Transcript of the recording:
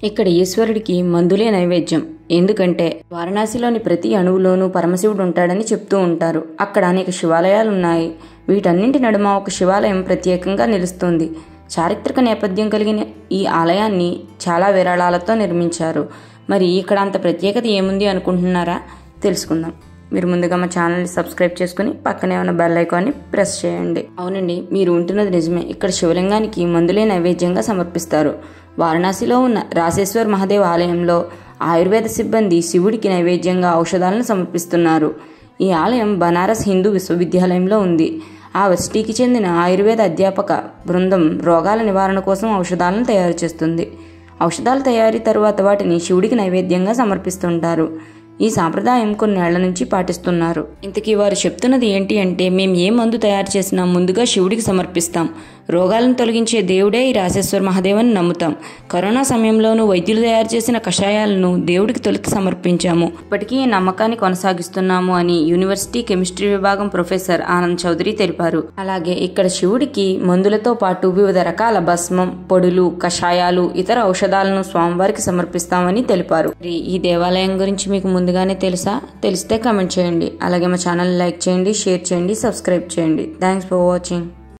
ఇక్కడ ఈశ్వరుడికి మందులే నైవేద్యం. ఎందుకంటే వారణాసిలోని ప్రతి అణువులోనూ పరమశివుడు ఉంటాడని చెప్తూ ఉంటారు. అక్కడ అనేక శివాలయాలున్నాయి. వీటన్నింటి నడుమ ఒక శివాలయం ప్రత్యేకంగా నిలుస్తుంది. చారిత్రక నేపథ్యం కలిగిన ఈ ఆలయాన్ని చాలా విరాళాలతో నిర్మించారు. మరి ఇక్కడ అంత ప్రత్యేకత ఏముంది అనుకుంటున్నారా? తెలుసుకుందాం. మీరు ముందుగా మా ఛానల్ని సబ్స్క్రైబ్ చేసుకుని పక్కనే ఉన్న బెల్ ఐకాన్ని ప్రెస్ చేయండి. అవునండి, మీరు ఉంటున్నది నిజమే. ఇక్కడ శివలింగానికి మందులే నైవేద్యంగా సమర్పిస్తారు. వారణాసిలో ఉన్న రాసేశ్వర్ మహాదేవ్ ఆలయంలో ఆయుర్వేద సిబ్బంది శివుడికి నైవేద్యంగా ఔషధాలను సమర్పిస్తున్నారు. ఈ ఆలయం బనారస్ హిందూ విశ్వవిద్యాలయంలో ఉంది. ఆ వర్సిటీకి చెందిన ఆయుర్వేద అధ్యాపక బృందం రోగాల నివారణ కోసం ఔషధాలను తయారు చేస్తుంది. ఔషధాల తయారీ తరువాత వాటిని శివుడికి నైవేద్యంగా సమర్పిస్తుంటారు. ఈ సాంప్రదాయం కొన్నేళ్ల నుంచి పాటిస్తున్నారు. ఇంతకీ వారు చెప్తున్నది ఏంటి అంటే, మేము ఏ మందు తయారు చేసినా ముందుగా శివుడికి సమర్పిస్తాం. రోగాలను తొలగించే దేవుడే ఈ రాసేశ్వర్ మహాదేవ్ అని నమ్ముతాం. కరోనా సమయంలోనూ వైద్యులు తయారు చేసిన కషాయాలను దేవుడికి తొలికి సమర్పించాము. ఇప్పటికీ ఈ నమ్మకాన్ని కొనసాగిస్తున్నాము అని యూనివర్సిటీ కెమిస్ట్రీ విభాగం ప్రొఫెసర్ ఆనంద్ చౌదరి తెలిపారు. అలాగే ఇక్కడ శివుడికి మందులతో పాటు వివిధ రకాల భస్మం, పొడులు, కషాయాలు, ఇతర ఔషధాలను స్వామివారికి సమర్పిస్తామని తెలిపారు. ఈ దేవాలయం గురించి మీకు ముందుగానే తెలుసా? తెలిస్తే కామెంట్ చేయండి. అలాగే మా ఛానల్ లైక్ చేయండి, షేర్ చేయండి, సబ్స్క్రైబ్ చేయండి. Thanks for watching.